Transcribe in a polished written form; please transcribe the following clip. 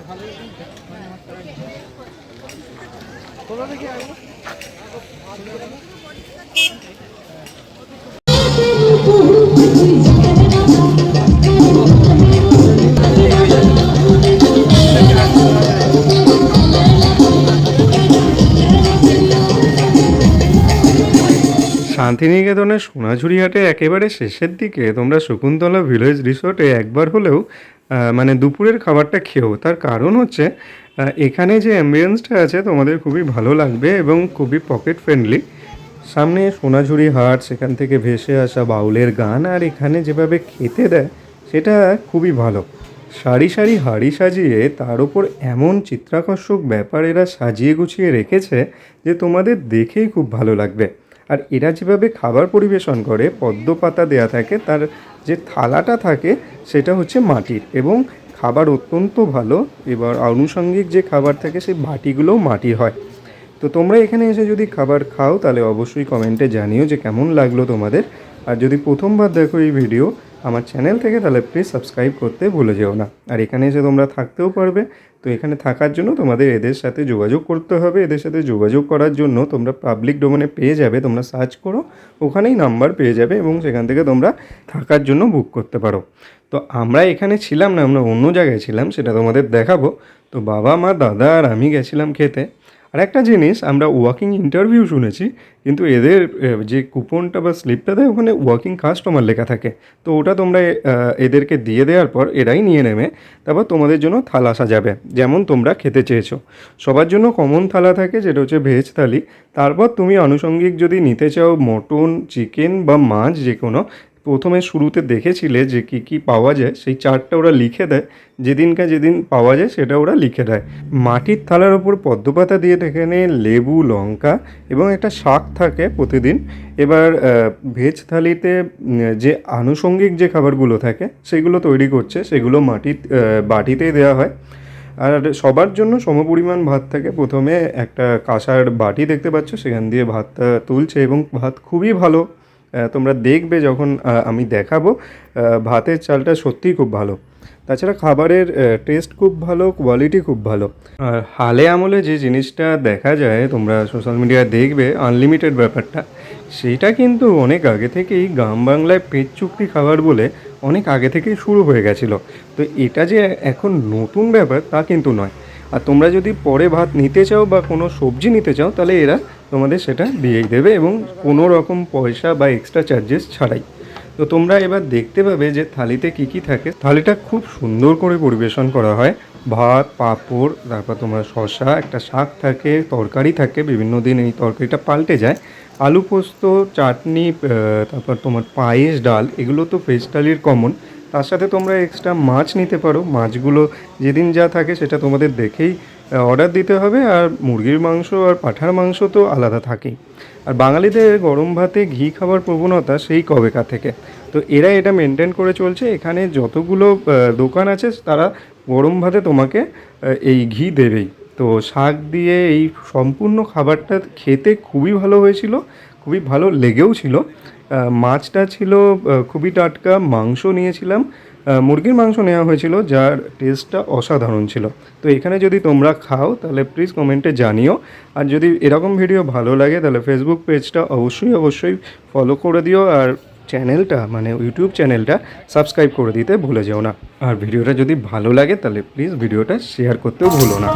শান্তিনিকেতনের সোনাঝুরি হাটে একেবারে শেষের দিকে তোমরা শকুন্তলা ভিলেজ রিসর্টে একবার হলেও মানে দুপুরের খাবারটা খেও। তার কারণ হচ্ছে এখানে যে অ্যাম্বিয়েন্সটা আছে তোমাদের খুবই ভালো লাগবে এবং খুবই পকেট ফ্রেন্ডলি। সামনে সোনাঝুরি হাট, সেখান থেকে ভেসে আসা বাউলের গান, আর এখানে যেভাবে খেতে দেয় সেটা খুবই ভালো। সারি সারি হাঁড়ি সাজিয়ে তার ওপর এমন চিত্রাকর্ষক ব্যাপার এরা সাজিয়ে গুছিয়ে রেখেছে যে তোমাদের দেখেই খুব ভালো লাগবে। আর এরা যেভাবে খাবার পরিবেশন করে, পদ্ম পাতা দেয়া থাকে, তার যে থালাটা থাকে সেটা হচ্ছে মাটির এবং খাবার অত্যন্ত ভালো। এবার আনুষঙ্গিক যে খাবার থাকে সেই বাটিগুলোও মাটির হয়। তো তোমরা এখানে এসে যদি খাবার খাও তাহলে অবশ্যই কমেন্টে জানিও যে কেমন লাগলো তোমাদের। আর যদি প্রথমবার দেখো এই ভিডিও আমার চ্যানেল থেকে তাহলে প্লিজ সাবস্ক্রাইব করতে ভুলে যেও না। আর এখানে এসে তোমরা থাকতেও পারবে। তো এখানে থাকার জন্য তোমাদের এদের সাথে যোগাযোগ করতে হবে। এদের সাথে যোগাযোগ করার জন্য তোমরা পাবলিক ডোমেনে পেয়ে যাবে, তোমরা সার্চ করো, ওখানেই নাম্বার পেয়ে যাবে এবং সেখান থেকে তোমরা থাকার জন্য বুক করতে পারো। তো আমরা এখানে ছিলাম না, আমরা অন্য জায়গায় ছিলাম, সেটা তোমাদের দেখাবো। তো বাবা মা দাদা আর আমি গেছিলাম খেতে। আর একটা জিনিস, আমরা ওয়াকিং ইন্টারভিউ শুনেছি, কিন্তু এদের যে কুপনটা বা স্লিপটা দেয় ওখানে ওয়াকিং কাস্টমার লেখা থাকে। তো ওটা তোমরা এদেরকে দিয়ে দেওয়ার পর এরাই নিয়ে নেবে, তারপর তোমাদের জন্য থালা সাজাবে যেমন তোমরা খেতে চেয়েছো। সবার জন্য কমন থালা থাকে যেটা হচ্ছে ভেজ থালি। তারপর তুমি আনুষঙ্গিক যদি নিতে চাও মটন, চিকেন বা মাছ যে কোনো, প্রথমে শুরুতে দেখেছিলে যে কী কী পাওয়া যায় সেই চার্টটা ওরা লিখে দেয়, যেদিন পাওয়া যায় সেটা ওরা লিখে দেয়। মাটির থালার ওপর পদ্মপাতা দিয়ে এখানে লেবু, লঙ্কা এবং একটা শাক থাকে প্রতিদিন। এবার ভেজ থালিতে যে আনুষঙ্গিক যে খাবারগুলো থাকে সেগুলো তৈরি করছে, সেগুলো মাটির বাটিতেই দেওয়া হয়। আর সবার জন্য সমপরিমাণ ভাত থাকে। প্রথমে একটা কাঁসার বাটি দেখতে পাচ্ছ, সেখান দিয়ে ভাতটা তুলছে এবং ভাত খুবই ভালো। তোমরা দেখবে যখন আমি দেখাবো, ভাতের চালটা সত্যিই খুব ভালো। তাছাড়া খাবারের টেস্ট খুব ভালো, কোয়ালিটি খুব ভালো। আর হালে আমলে যে জিনিসটা দেখা যায়, তোমরা সোশ্যাল মিডিয়ায় দেখবে আনলিমিটেড ব্যাপারটা, সেইটা কিন্তু অনেক আগে থেকেই গ্রাম বাংলায় পেট চুক্তি খাবার বলে অনেক আগে থেকেই শুরু হয়ে গেছিলো। তো এটা যে এখন নতুন ব্যাপার তা কিন্তু নয়। আর তোমরা যদি পরে ভাত নিতে চাও বা কোনো সবজি নিতে চাও তাহলে এরা তোমাদের সেটা দিয়েই দেবে এবং কোনো রকম পয়সা বা এক্সট্রা চার্জেস ছাড়াই। তো তোমরা এবার দেখতে পাবে যে থালিতে কী কী থাকে। থালিটা খুব সুন্দর করে পরিবেশন করা হয়। ভাত, পাঁপড়, তারপর তোমার শসা, একটা শাক থাকে, তরকারি থাকে, বিভিন্ন দিন এই তরকারিটা পাল্টে যায়, আলু পোস্ত, চাটনি, তারপর তোমার পায়েস, ডাল, এগুলো তো ভেজ থালির কমন। তার সাথে তোমরা এক্সট্রা মাছ নিতে পারো। মাছগুলো যেদিন যা থাকে সেটা তোমাদের দেখেই অর্ডার দিতে হবে। আর মুরগির মাংস আর পাঁঠার মাংস তো আলাদা থাকেই। আর বাঙালিদের গরম ভাতে ঘি খাবার প্রবণতা সেই কবেকার থেকে। তো এরা এটা মেনটেন করে চলছে। এখানে যতগুলো দোকান আছে তারা গরম ভাতে তোমাকে এই ঘি দেবেই। তো শাক দিয়ে এই সম্পূর্ণ খাবারটা খেতে খুবই ভালো হয়েছিল, খুবই ভালো লেগেও ছিল। মাছটা ছিল খুবই টাটকা। মাংস নিয়েছিলাম, মুরগির মাংস নেওয়া হয়েছিল, যার টেস্টটা অসাধারণ ছিল। তো এখানে যদি তোমরা খাও তাহলে প্লিজ কমেন্টে জানিও। আর যদি এরকম ভিডিও ভালো লাগে তাহলে ফেসবুক পেজটা অবশ্যই ফলো করে দিও। আর চ্যানেলটা মানে ইউটিউব চ্যানেলটা সাবস্ক্রাইব করে দিতে ভুলে যেও না। আর ভিডিওটা যদি ভালো লাগে তাহলে প্লিজ ভিডিওটা শেয়ার করতেও ভুলো না।